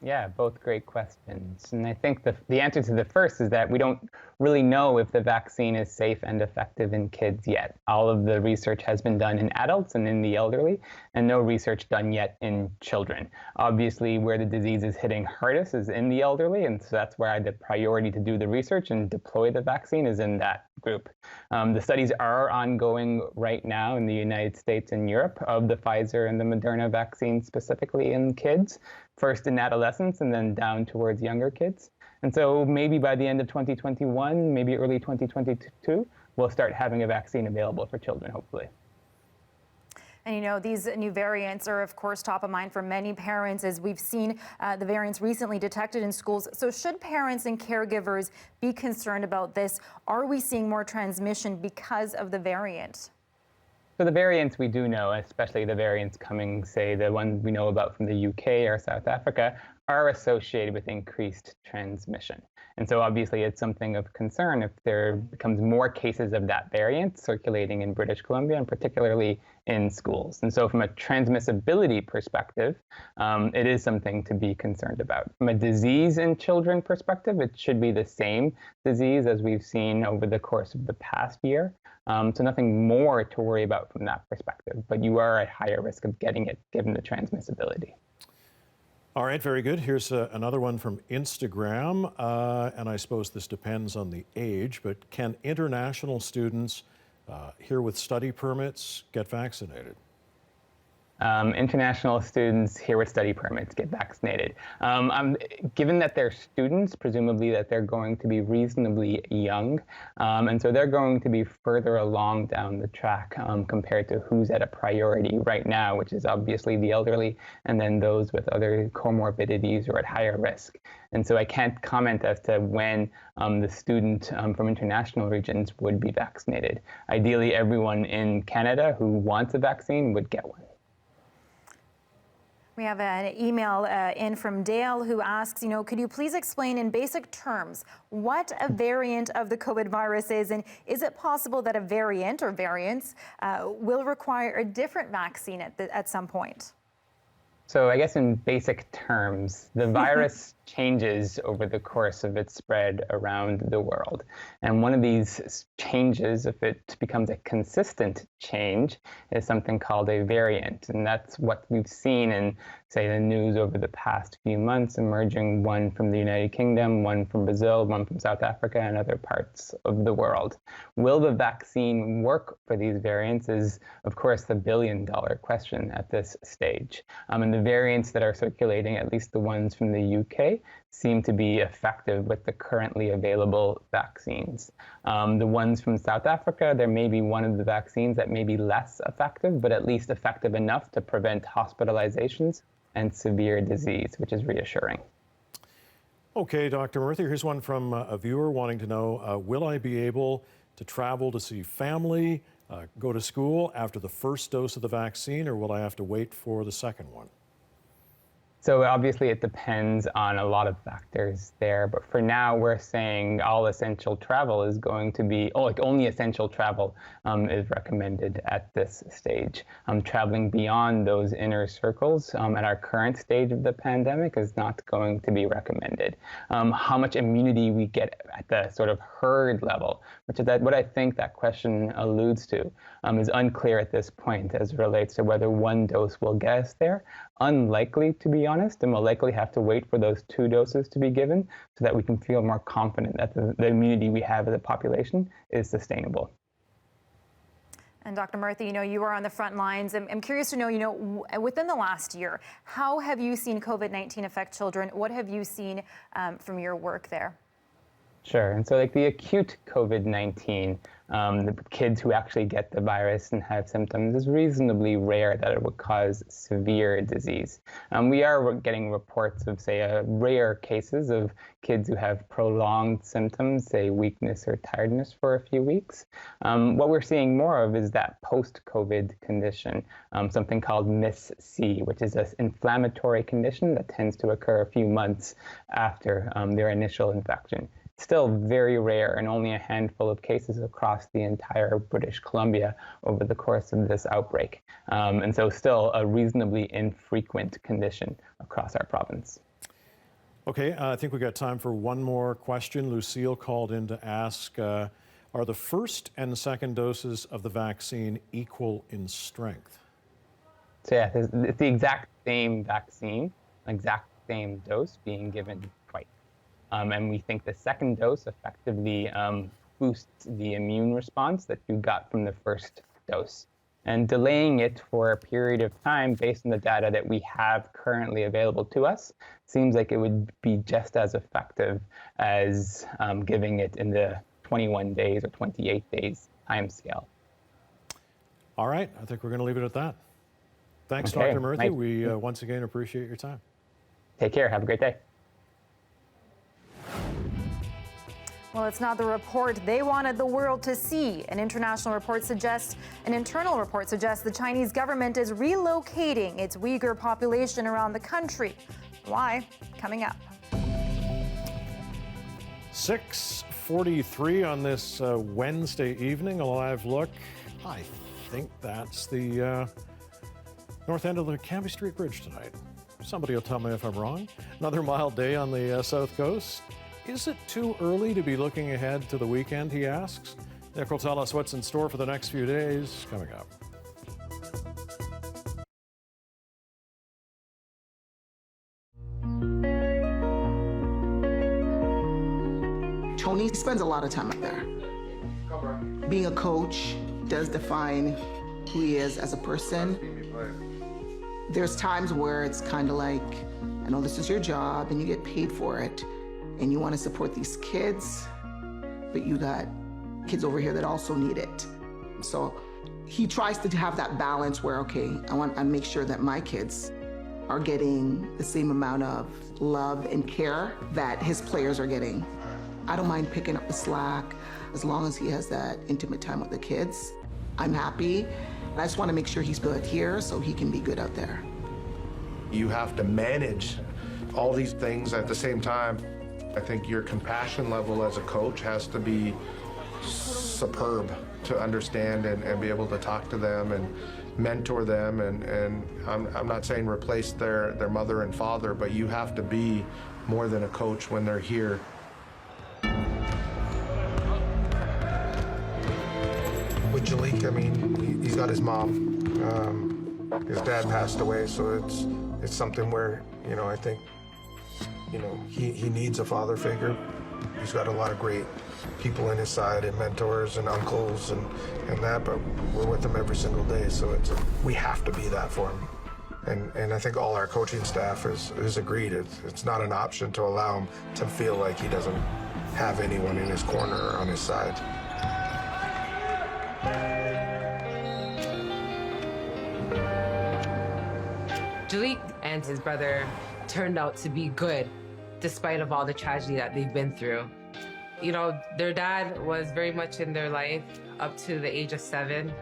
Yeah, both great questions. And I think the answer to the first is that we don't really know if the vaccine is safe and effective in kids yet. All of the research has been done in adults and in the elderly, and no research done yet in children. Obviously, where the disease is hitting hardest is in the elderly, and so that's where the priority to do the research and deploy the vaccine is in that group. The studies are ongoing right now in the United States and Europe of the Pfizer and the Moderna vaccine specifically in kids, first in adolescents and then down towards younger kids. And so maybe by the end of 2021, maybe early 2022, we'll start having a vaccine available for children, hopefully. And you know, these new variants are, of course, top of mind for many parents, as we've seen the variants recently detected in schools. So should parents and caregivers be concerned about this? Are we seeing more transmission because of the variant? So the variants we do know, especially the variants coming, say, the ones we know about from the UK or South Africa, are associated with increased transmission. And so obviously it's something of concern if there becomes more cases of that variant circulating in British Columbia, and particularly in schools. And so from a transmissibility perspective, it is something to be concerned about. From a disease in children perspective, it should be the same disease as we've seen over the course of the past year. So nothing more to worry about from that perspective, but you are at higher risk of getting it given the transmissibility. All right, very good. Here's another one from Instagram, and I suppose this depends on the age, but can international students here with study permits get vaccinated? International students here with study permits get vaccinated. Given that they're students, presumably that they're going to be reasonably young, and so they're going to be further along down the track compared to who's at a priority right now, which is obviously the elderly, and then those with other comorbidities or at higher risk. And so I can't comment as to when the student from international regions would be vaccinated. Ideally, everyone in Canada who wants a vaccine would get one. We have an email in from Dale who asks, could you please explain in basic terms what a variant of the COVID virus is, and is it possible that a variant or variants will require a different vaccine at some point? So I guess in basic terms, the virus changes over the course of its spread around the world. And one of these changes, if it becomes a consistent change, is something called a variant. And that's what we've seen in, say, the news over the past few months, emerging one from the United Kingdom, one from Brazil, one from South Africa, and other parts of the world. Will the vaccine work for these variants is, of course, the billion-dollar question at this stage. And the variants that are circulating, at least the ones from the UK, seem to be effective with the currently available vaccines. The ones from South Africa, there may be one of the vaccines that may be less effective, but at least effective enough to prevent hospitalizations and severe disease, which is reassuring. Okay, Dr. Murthy, here's one from a viewer wanting to know, will I be able to travel to see family, go to school after the first dose of the vaccine, or will I have to wait for the second one? So obviously it depends on a lot of factors there, but for now we're saying all essential travel is going to be, only essential travel is recommended at this stage. Traveling beyond those inner circles at our current stage of the pandemic is not going to be recommended. How much immunity we get at the sort of herd level, which is what I think that question alludes to, is unclear at this point as it relates to whether one dose will get us there. Unlikely, to be honest, and we'll likely have to wait for those 2 doses to be given so that we can feel more confident that the immunity we have as a population is sustainable. And Dr. Murthy, you are on the front lines. I'm curious to know, within the last year, how have you seen COVID-19 affect children? What have you seen from your work there? Sure. And so the acute COVID-19, the kids who actually get the virus and have symptoms, is reasonably rare that it would cause severe disease. We are getting reports of, say, rare cases of kids who have prolonged symptoms, say weakness or tiredness for a few weeks. What we're seeing more of is that post-COVID condition, something called MIS-C, which is an inflammatory condition that tends to occur a few months after their initial infection. Still very rare, and only a handful of cases across the entire British Columbia over the course of this outbreak. And so still a reasonably infrequent condition across our province. Okay, I think we got time for one more question. Lucille called in to ask, are the first and second doses of the vaccine equal in strength? So yeah, it's the exact same vaccine, exact same dose being given twice. And we think the second dose effectively boosts the immune response that you got from the first dose. And delaying it for a period of time based on the data that we have currently available to us seems like it would be just as effective as giving it in the 21 days or 28 days time scale. All right, I think we're going to leave it at that. Thanks, Okay, Dr. Murthy. We once again appreciate your time. Take care. Have a great day. Well, it's not the report they wanted the world to see. An internal report suggests the Chinese government is relocating its Uyghur population around the country. Why? Coming up. 6:43 on this Wednesday evening. A live look. I think that's the north end of the Cambie Street Bridge tonight. Somebody will tell me if I'm wrong. Another mild day on the south coast. Is it too early to be looking ahead to the weekend, he asks. Nick will tell us what's in store for the next few days coming up. Tony spends a lot of time up there. Being a coach does define who he is as a person. There's times where it's kind of like, I know this is your job and you get paid for it and you want to support these kids, but you got kids over here that also need it. So he tries to have that balance where, okay, I want to make sure that my kids are getting the same amount of love and care that his players are getting. I don't mind picking up the slack as long as he has that intimate time with the kids. I'm happy. I just want to make sure he's good here so he can be good out there. You have to manage all these things at the same time. I think your compassion level as a coach has to be superb to understand and be able to talk to them and mentor them. And I'm not saying replace their mother and father, but you have to be more than a coach when they're here. With Jalik, I mean, he's got his mom. His dad passed away, so it's something where, you know, I think, you know, he needs a father figure. He's got a lot of great people in his side and mentors and uncles and that, but we're with him every single day, so we have to be that for him. And I think all our coaching staff has agreed. It's not an option to allow him to feel like he doesn't have anyone in his corner or on his side. Jalik and his brother turned out to be good, despite of all the tragedy that they've been through. You know, their dad was very much in their life up to the age of 7.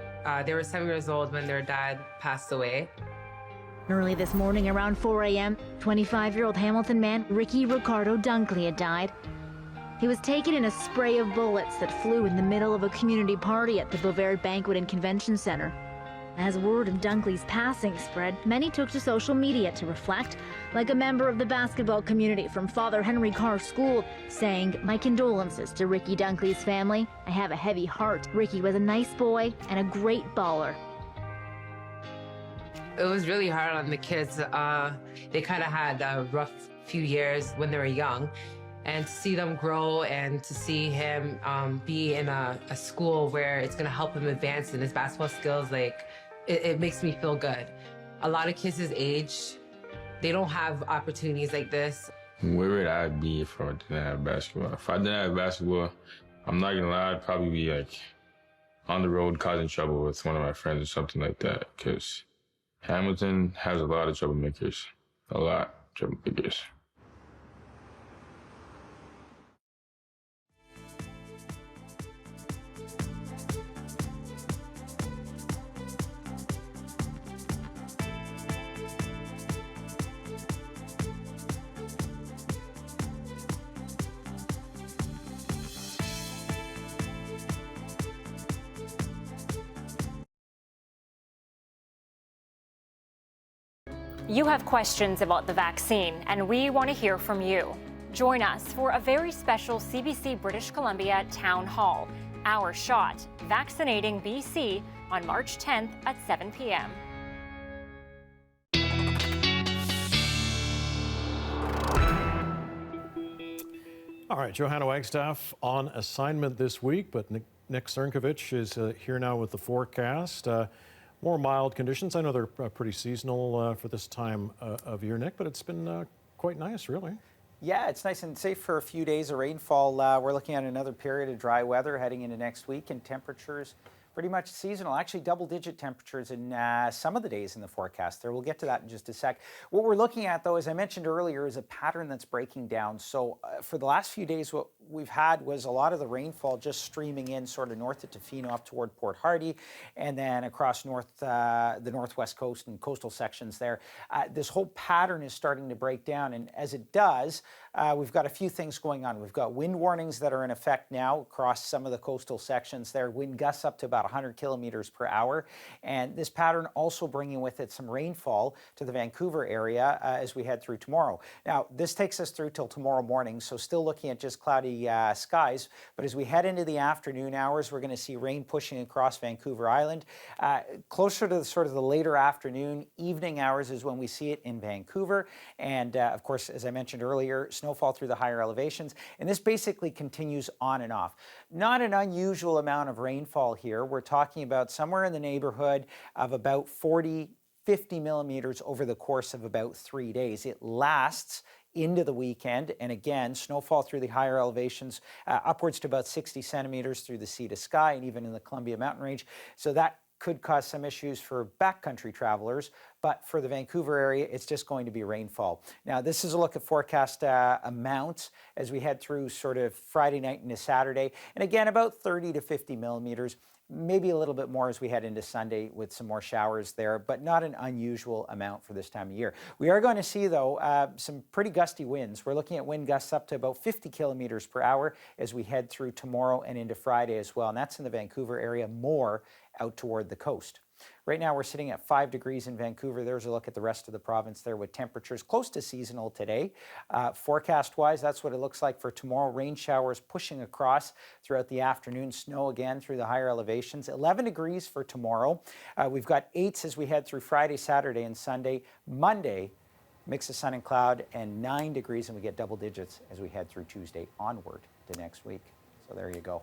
They were 7 years old when their dad passed away. Early this morning around 4 a.m., 25-year-old Hamilton man Ricky Ricardo Dunkley had died. He was taken in a spray of bullets that flew in the middle of a community party at the Bovaird Banquet and Convention Center. As word of Dunkley's passing spread, many took to social media to reflect, like a member of the basketball community from Father Henry Carr School, saying, "My condolences to Ricky Dunkley's family. I have a heavy heart. Ricky was a nice boy and a great baller." It was really hard on the kids. They kind of had a rough few years when they were young. And to see them grow and to see him be in a school where it's going to help him advance in his basketball skills, like, it makes me feel good. A lot of kids his age, they don't have opportunities like this. Where would I be if I didn't have basketball? If I didn't have basketball, I'm not going to lie, I'd probably be like on the road causing trouble with one of my friends or something like that, because Hamilton has a lot of troublemakers, a lot of troublemakers. You have questions about the vaccine, and we want to hear from you. Join us for a very special CBC British Columbia Town Hall, Our Shot, Vaccinating BC, on March 10th at 7 p.m. All right, Johanna Wagstaff on assignment this week, but Nick Cernkovich is here now with the forecast. More mild conditions. I know they're pretty seasonal for this time of year, Nick, but it's been quite nice, really. Yeah, it's nice and safe for a few days of rainfall. We're looking at another period of dry weather heading into next week, and temperatures pretty much seasonal, actually double-digit temperatures in some of the days in the forecast there. We'll get to that in just a sec. What we're looking at, though, as I mentioned earlier, is a pattern that's breaking down. So for the last few days, what we've had was a lot of the rainfall just streaming in sort of north of Tofino up toward Port Hardy, and then across the northwest coast and coastal sections there. This whole pattern is starting to break down, and as it does, we've got a few things going on. We've got wind warnings that are in effect now across some of the coastal sections there, wind gusts up to about 100 kilometers per hour, and this pattern also bringing with it some rainfall to the Vancouver area as we head through tomorrow. Now, this takes us through till tomorrow morning, so still looking at just cloudy skies, but as we head into the afternoon hours, we're going to see rain pushing across Vancouver Island. Closer to sort of the later afternoon, evening hours is when we see it in Vancouver, and of course, as I mentioned earlier, snowfall through the higher elevations, and this basically continues on and off. Not an unusual amount of rainfall here. We're talking about somewhere in the neighborhood of about 40, 50 millimeters over the course of about 3 days. It lasts into the weekend, and again, snowfall through the higher elevations, upwards to about 60 centimeters through the sea to sky, and even in the Columbia Mountain Range. So that could cause some issues for backcountry travelers, but for the Vancouver area, it's just going to be rainfall. Now, this is a look at forecast amounts as we head through sort of Friday night into Saturday, and again, about 30 to 50 millimeters. Maybe a little bit more as we head into Sunday with some more showers there, but not an unusual amount for this time of year. We are going to see, though, some pretty gusty winds. We're looking at wind gusts up to about 50 kilometers per hour as we head through tomorrow and into Friday as well, and that's in the Vancouver area, more out toward the coast. Right now, we're sitting at 5 degrees in Vancouver. There's a look at the rest of the province there with temperatures close to seasonal today. Forecast-wise, that's what it looks like for tomorrow. Rain showers pushing across throughout the afternoon. Snow again through the higher elevations. 11 degrees for tomorrow. We've got 8s as we head through Friday, Saturday, and Sunday. Monday, mix of sun and cloud, and 9 degrees, and we get double digits as we head through Tuesday onward to next week. So there you go.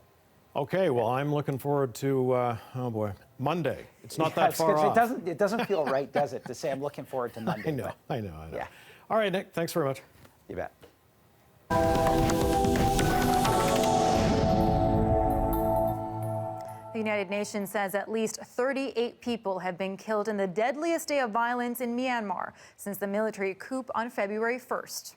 Okay, well, I'm looking forward to, oh boy, Monday. It's not that far off. It doesn't feel right, does it, to say I'm looking forward to Monday? I know. Yeah. All right, Nick, thanks very much. You bet. The United Nations says at least 38 people have been killed in the deadliest day of violence in Myanmar since the military coup on February 1st.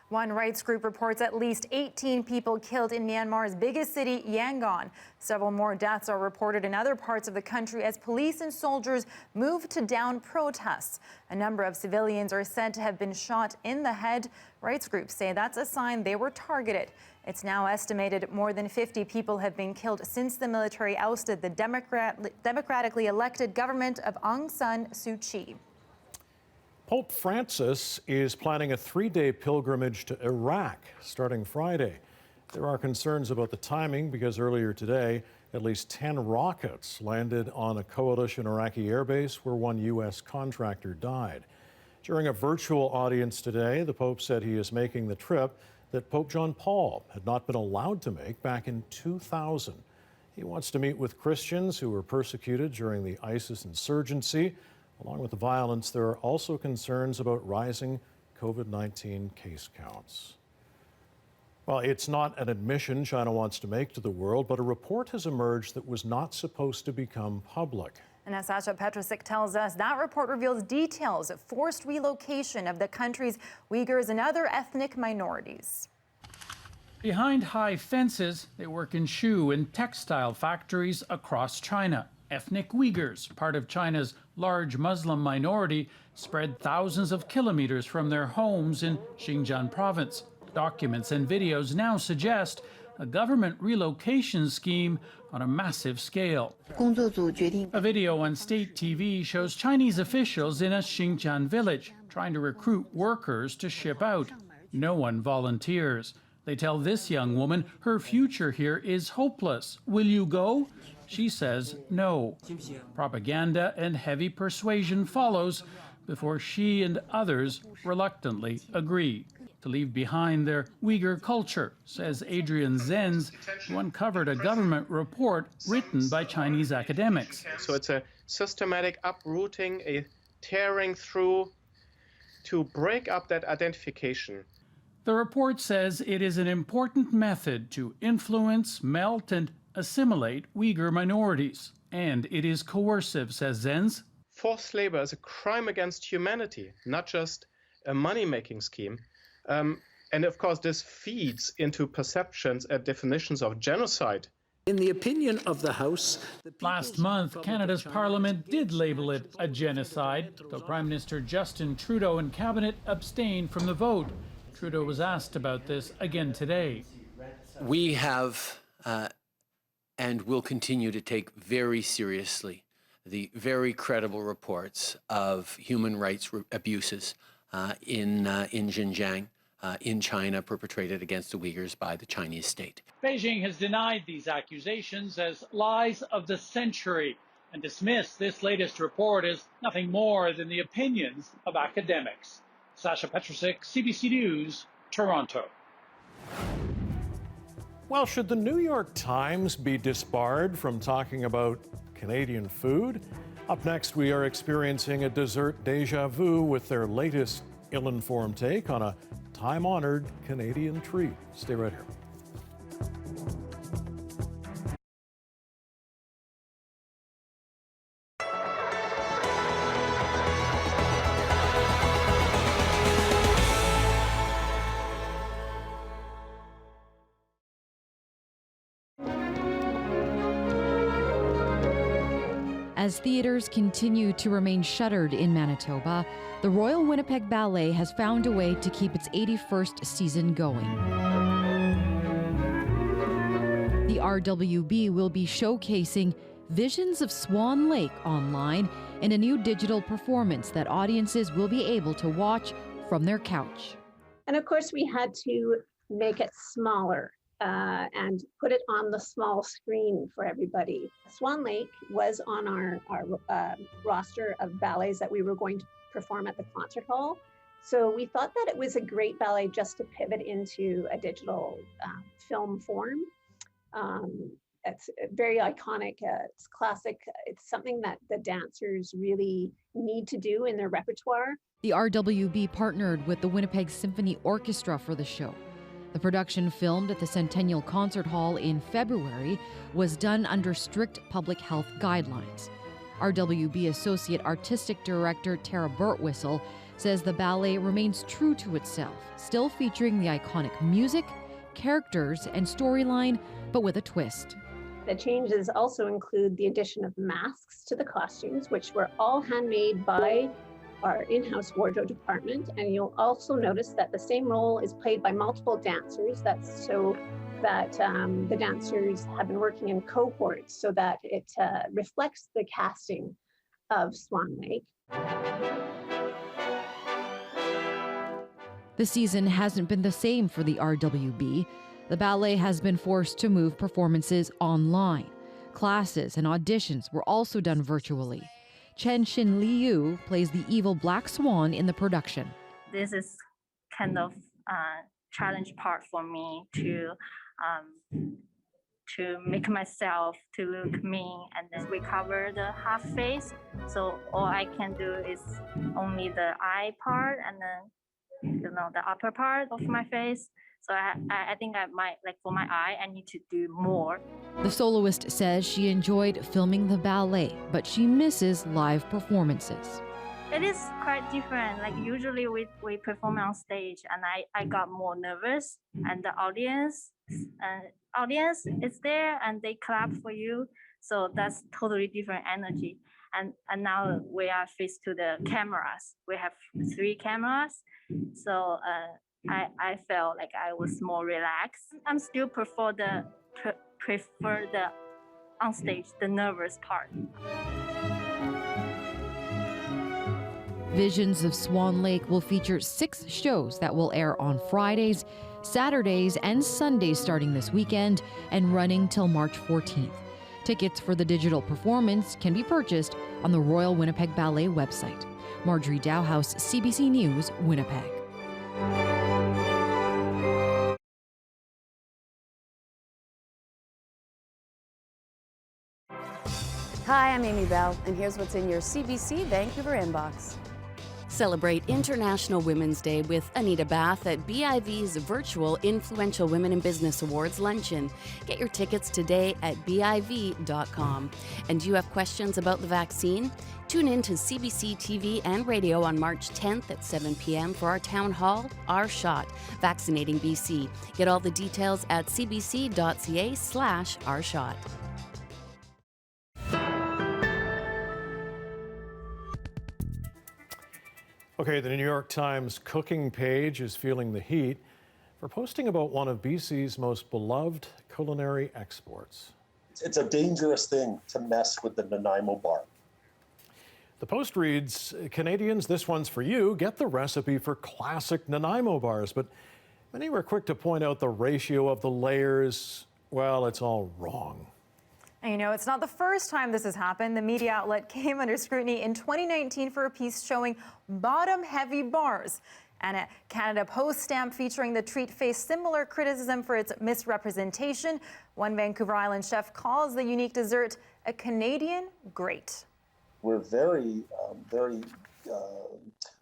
One rights group reports at least 18 people killed in Myanmar's biggest city, Yangon. Several more deaths are reported in other parts of the country as police and soldiers move to down protests. A number of civilians are said to have been shot in the head. Rights groups say that's a sign they were targeted. It's now estimated more than 50 people have been killed since the military ousted the democratically elected government of Aung San Suu Kyi. Pope Francis is planning a 3-day pilgrimage to Iraq starting Friday. There are concerns about the timing because earlier today, at least 10 rockets landed on a coalition Iraqi airbase where one U.S. contractor died. During a virtual audience today, the Pope said he is making the trip that Pope John Paul had not been allowed to make back in 2000. He wants to meet with Christians who were persecuted during the ISIS insurgency. Along with the violence, there are also concerns about rising COVID-19 case counts. Well, it's not an admission China wants to make to the world, but a report has emerged that was not supposed to become public. And as Sasha Petrusik tells us, that report reveals details of forced relocation of the country's Uyghurs and other ethnic minorities. Behind high fences, they work in shoe and textile factories across China. Ethnic Uyghurs, part of China's large Muslim minority, spread thousands of kilometers from their homes in Xinjiang province. Documents and videos now suggest a government relocation scheme on a massive scale. A video on state TV shows Chinese officials in a Xinjiang village trying to recruit workers to ship out. No one volunteers. They tell this young woman her future here is hopeless. Will you go? She says no. Propaganda and heavy persuasion follows before she and others reluctantly agree to leave behind their Uyghur culture, says Adrian Zenz, who uncovered a government report written by Chinese academics. So it's a systematic uprooting, a tearing through to break up that identification. The report says it is an important method to influence, melt, and assimilate Uyghur minorities. And it is coercive, says Zenz. Forced labor is a crime against humanity, not just a money-making scheme. And of course, this feeds into perceptions and definitions of genocide. In the opinion of the House, last month, Canada's Parliament did label it a genocide, though Prime Minister Justin Trudeau and Cabinet abstained from the vote. Trudeau was asked about this again today. We have and will continue to take very seriously the very credible reports of human rights abuses in Xinjiang, in China, perpetrated against the Uyghurs by the Chinese state. Beijing has denied these accusations as lies of the century and dismissed this latest report as nothing more than the opinions of academics. Sasha Petrusik, CBC News, Toronto. Well, should the New York Times be disbarred from talking about Canadian food? Up next, we are experiencing a dessert deja vu with their latest ill-informed take on a time-honored Canadian treat. Stay right here. As theaters continue to remain shuttered in Manitoba, the Royal Winnipeg Ballet has found a way to keep its 81st season going. The RWB will be showcasing Visions of Swan Lake online in a new digital performance that audiences will be able to watch from their couch. And of course, we had to make it smaller and put it on the small screen for everybody. Swan Lake was on our roster of ballets that we were going to perform at the concert hall. So we thought that it was a great ballet just to pivot into a digital film form. It's very iconic, it's classic, it's something that the dancers really need to do in their repertoire. The RWB partnered with the Winnipeg Symphony Orchestra for the show. The production, filmed at the Centennial Concert Hall in February, was done under strict public health guidelines. RWB Associate Artistic Director Tara Burtwhistle says the ballet remains true to itself, still featuring the iconic music, characters, and storyline, but with a twist. The changes also include the addition of masks to the costumes, which were all handmade by our in-house wardrobe department. And you'll also notice that the same role is played by multiple dancers. That's so that the dancers have been working in cohorts so that it reflects the casting of Swan Lake. The season hasn't been the same for the RWB. The ballet has been forced to move performances online. Classes and auditions were also done virtually. Chen Xin Liu plays the evil Black Swan in the production. This is kind of a challenge part for me to make myself to look mean and then recover the half face. So all I can do is only the eye part and then the upper part of my face. So I think I might, like for my eye, I need to do more. The soloist says she enjoyed filming the ballet, but she misses live performances. It is quite different. Like usually we perform on stage and I got more nervous and the audience is there and they clap for you. So that's totally different energy. And now we are faced to the cameras. We have 3 cameras. So I felt like I was more relaxed. I'm still prefer the on stage, the nervous part. Visions of Swan Lake will feature 6 shows that will air on Fridays, Saturdays, and Sundays starting this weekend and running till March 14th. Tickets for the digital performance can be purchased on the Royal Winnipeg Ballet website. Marjorie Dowhouse, CBC News, Winnipeg. Hi, I'm Amy Bell, and here's what's in your CBC Vancouver inbox. Celebrate International Women's Day with Anita Bath at BIV's virtual Influential Women in Business Awards luncheon. Get your tickets today at BIV.com. And do you have questions about the vaccine? Tune in to CBC TV and radio on March 10th at 7 p.m. for our town hall, Our Shot, Vaccinating BC. Get all the details at cbc.ca/ourshot. Okay, the New York Times cooking page is feeling the heat for posting about one of BC's most beloved culinary exports. It's a dangerous thing to mess with the Nanaimo bar. The post reads, Canadians, this one's for you. Get the recipe for classic Nanaimo bars. But many were quick to point out the ratio of the layers. Well, it's all wrong. And you know, it's not the first time this has happened. The media outlet came under scrutiny in 2019 for a piece showing bottom-heavy bars. And a Canada Post stamp featuring the treat faced similar criticism for its misrepresentation. One Vancouver Island chef calls the unique dessert a Canadian great. We're very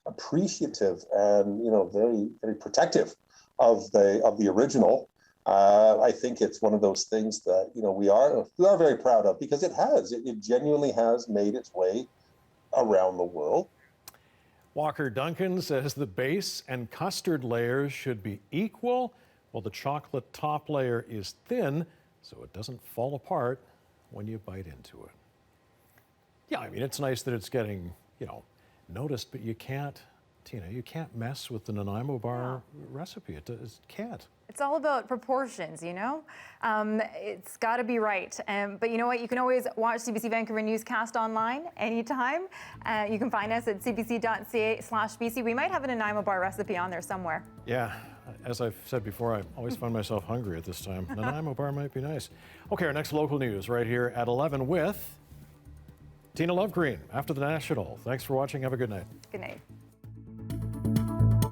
appreciative and very protective of the original. I think it's one of those things that we are very proud of because it genuinely has made its way around the world. Walker Duncan says the base and custard layers should be equal, while the chocolate top layer is thin so it doesn't fall apart when you bite into it. Yeah, I mean, it's nice that it's getting, noticed, but you can't, Tina, you can't mess with the Nanaimo bar recipe. It can't. It's all about proportions, It's got to be right. But you know what? You can always watch CBC Vancouver Newscast online anytime. You can find us at cbc.ca/BC. We might have a Nanaimo bar recipe on there somewhere. Yeah. As I've said before, I always find myself hungry at this time. Nanaimo bar might be nice. Okay, our next local news right here at 11 with Tina Lovegreen after the National. Thanks for watching. Have a good night. Good night.